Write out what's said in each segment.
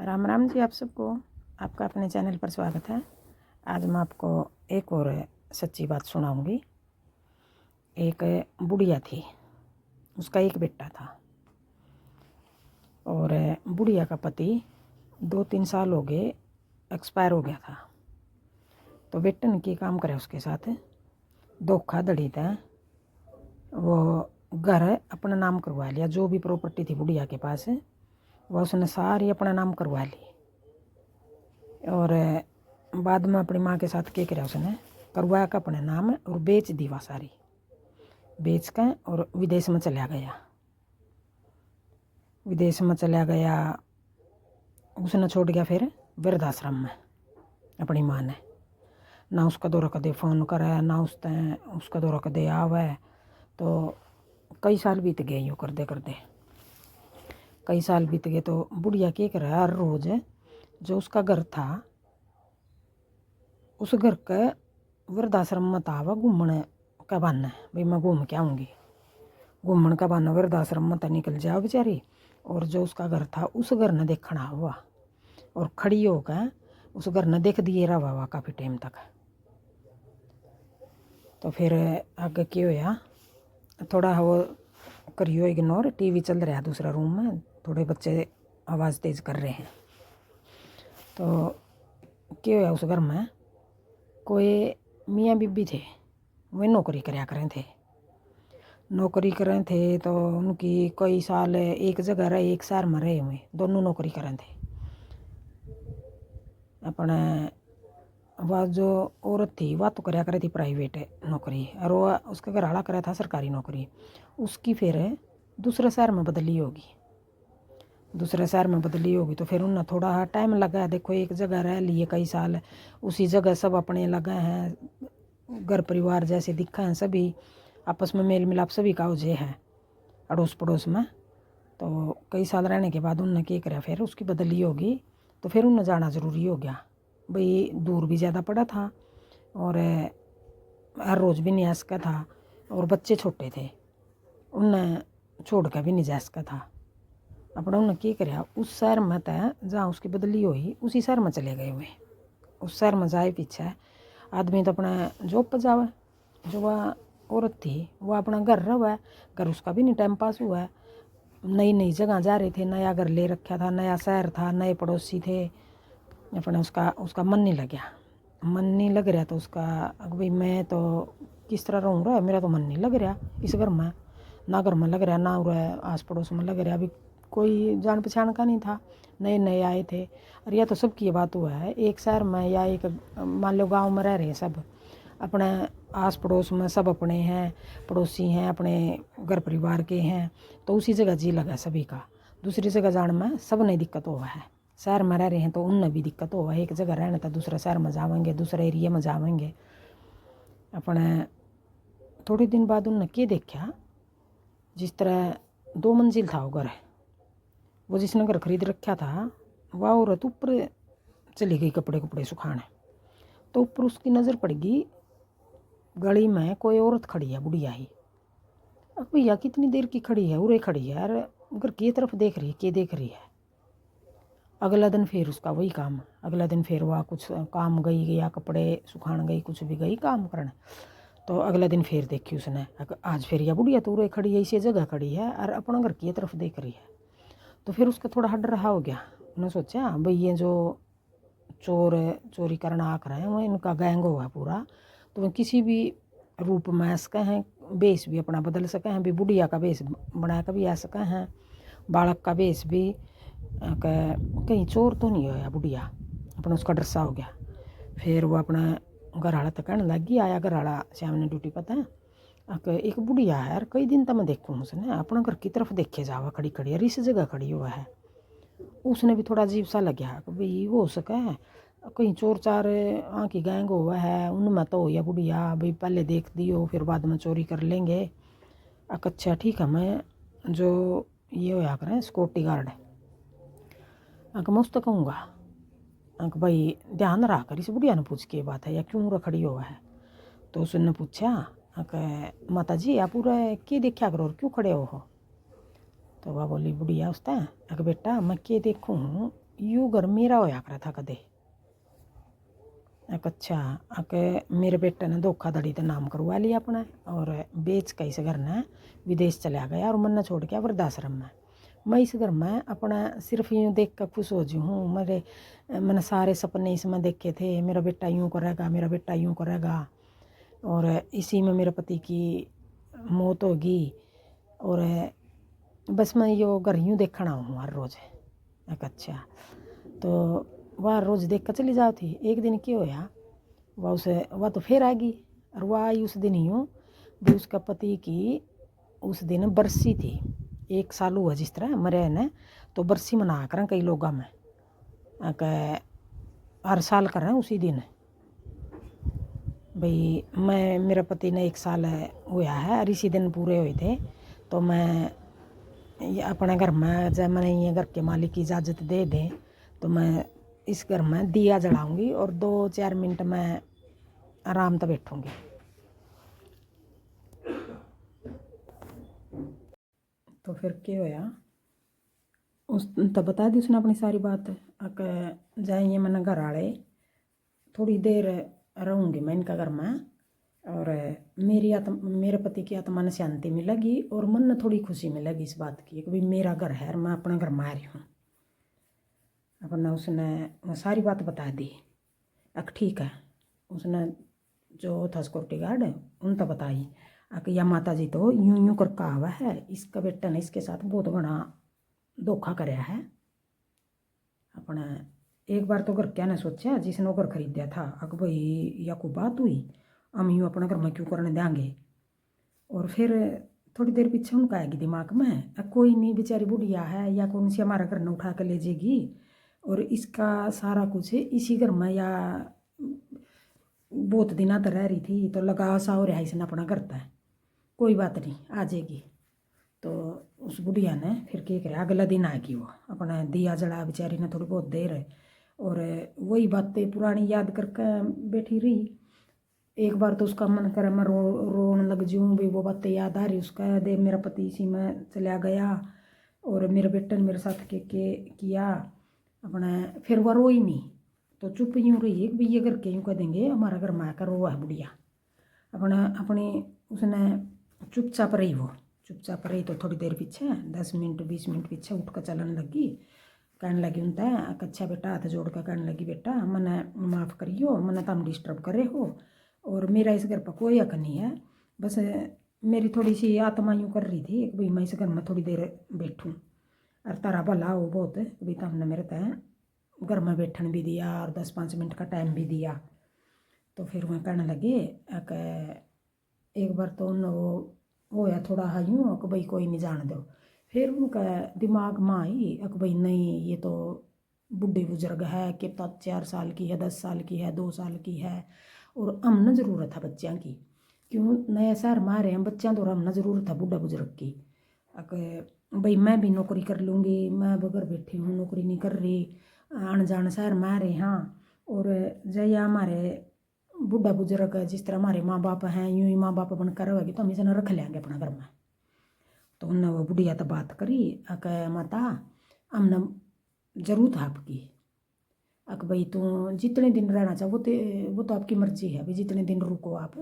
राम राम जी आप सबको। आपका अपने चैनल पर स्वागत है। आज मैं आपको एक और सच्ची बात सुनाऊंगी। एक बुढ़िया थी, उसका एक बेटा था और बुढ़िया का पति 2-3 साल हो गए एक्सपायर हो गया था। तो बेटे ने की काम करे उसके साथ धोखाधड़ी था। वो घर अपना नाम करवा लिया, जो भी प्रॉपर्टी थी बुढ़िया के पास वह उसने सारी अपना नाम करवा ली। और बाद में अपनी माँ के साथ क्या किया, उसने करवा का अपने नाम और बेच दी, वह सारी बेच कर और विदेश में चला गया। विदेश में चला गया, उसने छोड़ गया फिर वृद्धाश्रम में। अपनी माँ ने ना उसका दौरा कदे फ़ोन करे, ना उसका दौरा कदे आवे। तो कई साल बीत गए यूँ करते करते, कई साल बीत गए। तो बुढ़िया क्या करे, हर रोज़ जो उसका घर था उस घर के वृद्धाश्रम में था वह घूमने का बहाना, भाई मैं घूम के आऊँगी। घूमने का बहाना वृद्धाश्रम में तो निकल जाओ बेचारी। और जो उसका घर था उस घर ने देखना हुआ और खड़ी होकर उस घर ने देख दिए रहा हुआ काफ़ी टाइम तक। तो फिर आगे क्या होया, थोड़ा वो करियो इग्नोर, टीवी चल रहा है दूसरा रूम में, थोड़े बच्चे आवाज़ तेज़ कर रहे हैं। तो क्या होया, उस घर में कोई मियाँ बीबी थे, वे नौकरी कराया करें थे। नौकरी करें थे तो उनकी कई साल एक जगह रहे, एक शहर में रहे हुए, दोनों नौकरी करें थे। अपने वह जो औरत थी वह तो कराया करे थी प्राइवेट नौकरी, और वह उसका घर वाला कराया था सरकारी नौकरी। उसकी फिर दूसरे शहर में बदली होगी, दूसरे शहर में बदली होगी। तो फिर उन्हें थोड़ा टाइम लगा। देखो एक जगह रह लिए कई साल, उसी जगह सब अपने लगे हैं, घर परिवार जैसे दिखा हैं, सभी आपस में मेल मिलाप सभी का हो जे है अड़ोस पड़ोस में। तो कई साल रहने के बाद उन्होंने क्या करा, फिर उसकी बदली होगी। तो फिर उन्हें जाना ज़रूरी हो गया, भाई दूर भी ज़्यादा पड़ा था और हर रोज़ भी नहीं आ सका था, और बच्चे छोटे थे, उन्हें छोड़ कर भी नहीं जा सका था। अपना उन्हें क्या करा, उस शहर में तय जहाँ उसकी बदली हुई उसी शहर में चले गए हुए। उस शहर में जाए पीछे आदमी तो अपना जॉब पर जावे, जो वह औरत थी वह अपना घर रहा, घर उसका भी नहीं टाइम पास हुआ। नई नई जगह जा रहे थे, नया घर ले रखा था, नया शहर था, नए पड़ोसी थे। अपना उसका मन नहीं लग गया, मन नहीं लग रहा। तो उसका भाई मैं तो किस तरह रहूँ रहा, मेरा तो मन नहीं लग रहा इस घर में, ना घर में लग रहा ना आस पड़ोस में लग रहा। अभी कोई जान पहचान का नहीं था, नए नए आए थे। और यह तो सबकी ये बात हुआ है, एक शहर में या एक मान लो गाँव में रह रहे हैं सब, अपने आस पड़ोस में सब अपने हैं, पड़ोसी हैं, अपने घर परिवार के हैं। तो उसी जगह जी लगा सभी का, दूसरी जगह जाने में सब नहीं दिक्कत हुआ है। शहर में रह रहे हैं तो उनमें भी दिक्कत हुआ है, एक जगह रहने तो दूसरे शहर में जाएंगे, दूसरे एरिया में जाएंगे। अपने थोड़े दिन बाद उनने क्या देखा, जिस तरह 2 मंजिल था वो घर, वो जिसने घर खरीद रखा था वह औरत ऊपर चली गई कपड़े सुखाने। तो ऊपर उसकी नज़र पड़ गई, गली में कोई औरत खड़ी है बुढ़िया ही। अब भैया कितनी देर की खड़ी है, उरे खड़ी है, अरे घर की तरफ देख रही है, क्या देख रही है। अगला दिन फिर उसका वही काम, अगला दिन फिर वह कुछ काम गई या कपड़े सुखाने गई, कुछ भी गई काम करने। तो अगला दिन फिर देखी उसने, आज फिर यह बुढ़िया तो उरे खड़ी है, इसी जगह खड़ी है और अपना घर की तरफ देख रही है। तो फिर उसका थोड़ा हट रहा हो गया। उन्होंने सोचा भाई ये जो चोर चोरी करना आ रहे हैं वो इनका गैंग हुआ पूरा, तो वह किसी भी रूप में आ सके हैं, बेस भी अपना बदल सके हैं, भी बुढ़िया का बेस बना कर भी आ सके हैं, बालक का बेस भी कहीं चोर तो नहीं होया बुढ़िया। अपना उसका डर सा हो गया। फिर वो अपना घर वाला तो कहने लग गई, आया घर वाला श्याम ने ड्यूटी पता है, एक बुढ़िया है यार, कई दिन तक मैं देखूँ उसने अपना घर की तरफ देखे जावा खड़ी खड़ी है, इस जगह खड़ी हुआ है। उसने भी थोड़ा अजीब सा लग गया कि भाई हो सके कहीं चोर चार आँखी गैंग हुआ है, उनमें तो हो या बुढ़िया, भाई पहले देख दियो फिर बाद में चोरी कर लेंगे। अच्छा ठीक है, मैं जो ये होया करें सिक्योरिटी गार्ड मैं उससे कहूँगा भाई ध्यान रहा कर, इस बुढ़िया ने पूछ के बात है या क्यों रखड़ी हुआ है। तो उसने पूछा माता जी आप पूरा क्या देखा करो और क्यों खड़े हो। तो वह बोली बुढ़िया उसता बेटा मैं क्या देखूँ, यू घर मेरा होया करा था कदे। एक अच्छा आके मेरे बेटे ने धोखाधड़ी तो नाम करवा लिया अपना और बेच के इस घर ने विदेश चला गया और मन छोड़ के वृद्धाश्रम में। मैं इस घर में अपना सिर्फ यूँ देख कर खुश हो जी हूँ। मैंने सारे सपने इसमें देखे थे, मेरा बेटा यूँ करेगा, मेरा बेटा यूँ करेगा, और इसी में मेरे पति की मौत होगी। और बस मैं यो घर यूँ देखना हूँ हर रोज़। एक अच्छा तो वह रोज़ देख कर चली जाओ थी। एक दिन क्या होया, वह तो फिर आ गई और वह आई उस दिन ही हूँ भी उसका पति की उस दिन बरसी थी। 1 साल हुआ जिस तरह मरे ने, तो बरसी मना कर कई लोगों में हर साल कर रहे हैं उसी दिन। भाई मैं मेरे पति ने 1 साल हुआ है और इसी दिन पूरे हुए थे। तो मैं अपने घर में जब मैंने ये घर के मालिक की इजाज़त दे दें तो मैं इस घर में दिया जलाऊंगी और 2-4 मिनट में आराम से बैठूंगी। तो फिर क्या होया, उस तब बता दी उसने अपनी सारी बात। जाइए मैंने घर आए थोड़ी देर रहूँगी मैं इनका घर में, और मेरे पति की आत्मा ने शांति मिलेगी और मन में थोड़ी खुशी मिलेगी इस बात की कि भाई मेरा घर है और मैं अपने घर में आ रही हूँ। अपना उसने सारी बात बता दी। ठीक है, उसने जो था सिक्योरिटी गार्ड उन तक बताई या माता जी तो यूं यूं कर कहा है, इसका बेटा ने इसके साथ बहुत बड़ा धोखा कराया है। अपना एक बार तो घर क्या ने सोचा जिसने वो घर खरीदा था भाई या कोई बात हुई, हम यूँ अपने घर में क्यों करने देंगे। और फिर थोड़ी देर पीछे उनका आएगी दिमाग में कोई नहीं बेचारी बुढ़िया है या कौन सी हमारा घर न उठा कर ले जाएगी और इसका सारा कुछ इसी घर में या बहुत दिनों तक रह रही थी तो लगा सा हो रहा इसने अपना करता है, कोई बात नहीं आ जाएगी। तो उस बुढ़िया ने फिर क्या करे, अगला दिन आएगी वो अपना दिया जला बेचारी ने थोड़ी बहुत देर है और वही बातें पुरानी याद करके बैठी रही। एक बार तो उसका मन करे मैं रोने लग जाऊँ भी वो बातें याद आ रही उसका, दे मेरा पति इसी में चला गया और मेरे बेटे ने मेरे साथ के किया अपना। फिर वह रोई नहीं तो चुप यूँ रही कि ये घर के यूँ कह देंगे हमारा घर में आकर रो है बुढ़िया अपना अपनी। उसने चुपचाप रही, वो चुपचाप रही। तो थोड़ी देर पीछे 10 मिनट 20 मिनट पीछे उठ कर चलने लगी, कहने लगी उनता अच्छा बेटा हाथ जोड़ कर कहने लगी बेटा मैंने माफ़ करियो, मैंने तो हम डिस्टर्ब करे हो और मेरा इस घर पर कोई हक नहीं है, बस मेरी थोड़ी सी आत्मा यूँ कर रही थी कि भाई मैं इस घर में थोड़ी देर बैठूँ और तारा भला हो बहुत भाई तो हमने मेरे तय घर में बैठन भी दिया और 10-5 मिनट का टाइम भी दिया। तो फिर वह कहने लगे एक बार तो उन वो होया थोड़ा हा यूँ कि भाई कोई नहीं जान दो। फिर उनका दिमाग में आई कि भाई नहीं ये तो बुढ़ी बुजुर्ग है कि 4 साल की है, 10 साल की है, 2 साल की है और हमने ज़रूरत है बच्चों की, क्यों नया शहर में आ रहे हैं बच्चों तो हमने ज़रूरत है बूढ़ा बुजुर्ग की। भाई मैं भी नौकरी कर लूँगी, मैं बगैर बैठी हूँ नौकरी नहीं कर रही, आन जान शहर में आ रहे हाँ और जय हमारे बूढ़ा बुजुर्ग जिस तरह हमारे माँ बाप हैं यूँ ही माँ बाप बनकर रहेगी तो हम इसे रख लेंगे अपना घर में। तो उन्होंने वो बुढ़िया तो बात करी माता हमने जरूरत है आपकी भाई तू जितने दिन रहना चाहो वो तो आपकी मर्जी है भाई जितने दिन रुको आप,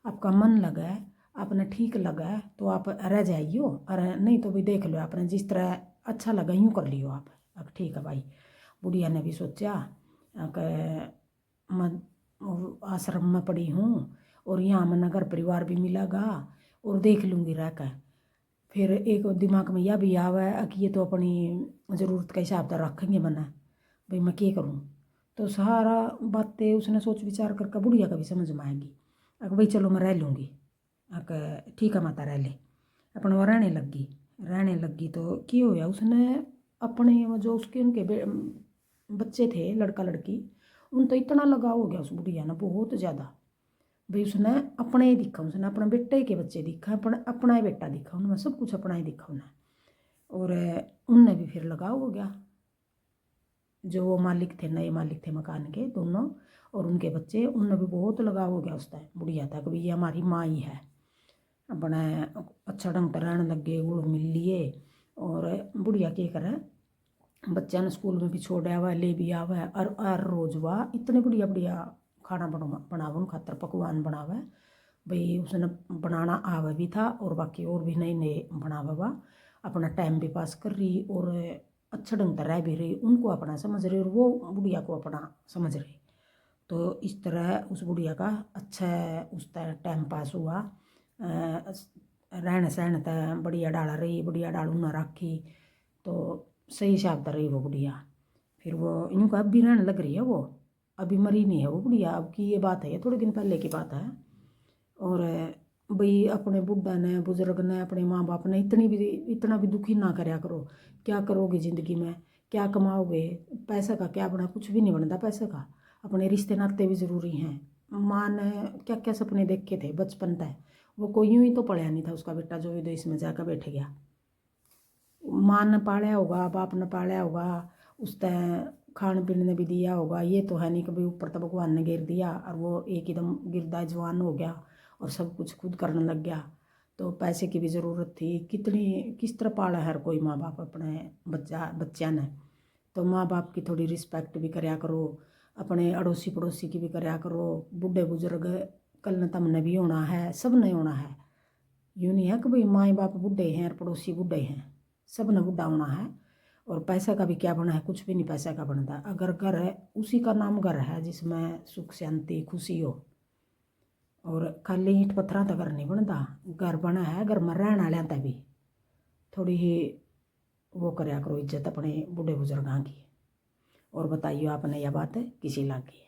आपका मन लगा है आपने ठीक लगा है तो आप रह जाइयो और नहीं तो भी देख लो आपने जिस तरह अच्छा लगा यूँ कर लियो आप। अब ठीक है भाई। बुढ़िया ने भी सोचा कि मैं आश्रम में पड़ी हूँ और यहाँ मैंने घर परिवार भी मिलेगा और देख लूँगी रह कर। फिर एक दिमाग में यह भी आवा है कि ये तो अपनी ज़रूरत का हिसाब तो रखेंगे मना भाई मैं क्या करूँ। तो सारा बातें उसने सोच विचार करके बुढ़िया का भी समझ में आएगी भाई चलो मैं रह लूँगी। ठीक है माता रह ले। अपन वो रहने लगी तो क्या होया उसने अपने जो उसके उनके बच्चे थे लड़का लड़की उन तो इतना लगाव हो गया उस बुढ़िया ने बहुत ज़्यादा भाई उसने अपने ही दिखा, उसने अपने बेटे के बच्चे दिखा, अपना ही बेटा दिखा उनमें, सब कुछ अपना ही दिखा उन्हें। और उनने भी फिर लगाव हो गया, जो वो मालिक थे नए मालिक थे मकान के दोनों और उनके बच्चे उनने भी बहुत लगाव हो गया उस टाइम बुढ़िया था कि भाई ये हमारी माँ ही है। अपना अच्छा ढंग से रहने लग गए गुड़ मिल लिए और बुढ़िया क्या करे बच्चा ने स्कूल में भी छोड़ आवा ले भी आवा और रोज वह इतने बढ़िया बढ़िया खाना बनावे उन खातर पकवान बनावे भाई उसने बनाना आवा भी था और बाकी और भी नए नए बनावा वह अपना टाइम भी पास कर रही और अच्छा ढंग से रह भी रही उनको अपना समझ रही और वो बुढ़िया को अपना समझ रही। तो इस तरह उस बुढ़िया का अच्छा उस टाइम पास हुआ। रहन सहन तय बढ़िया डाला रही बढ़िया डालू ना राखी तो सही हिसाब से रही वो बुढ़िया। फिर वो यूँ का अब भी रहने लग रही है वो अभी मरी नहीं है वो बुढ़िया अब की ये बात है ये थोड़े दिन पहले की बात है। और भाई अपने बुढ़ा ने बुजुर्ग ने अपने माँ बाप ने इतना भी दुखी ना करया करो। क्या करोगे ज़िंदगी में क्या कमाओगे पैसे का क्या बना कुछ भी नहीं बनता पैसे का। अपने रिश्ते नाते भी ज़रूरी हैं। माँ ने क्या क्या सपने देखे थे बचपन तक वो कोई यूँ ही तो पढ़ा नहीं था उसका बेटा जो विदेश में जाकर बैठ गया। माँ ने पाला होगा बाप ने पाला होगा उस तय खान पीने ने भी दिया होगा। ये तो है नहीं कि भाई ऊपर तो भगवान ने गिर दिया और वो एक एकदम गिरदा जवान हो गया और सब कुछ खुद करने लग गया। तो पैसे की भी ज़रूरत थी कितनी किस तरह पाला हर कोई माँ बाप अपने बच्चा ने। तो माँ बाप की थोड़ी रिस्पेक्ट भी करया करो अपने अड़ोसी पड़ोसी की भी करया करो। बूढ़े बुजुर्ग कल न तमने भी होना है सब ने होना है। यूँ नहीं है कि भाई माँ बाप बूढ़े हैं और पड़ोसी बूढ़े हैं सब ने बूढ़ा होना है। और पैसा का भी क्या बना है कुछ भी नहीं पैसा का बनता। अगर घर है उसी का नाम घर है जिसमें सुख शांति खुशी हो। और खाली ईंट पत्थर तो घर नहीं बनता। घर बना है घर में रहने वाले तभी थोड़ी ही वो करया करो इज्जत अपने बूढ़े बुजुर्गों की। और बताइए आपने यह बात किसी लागी।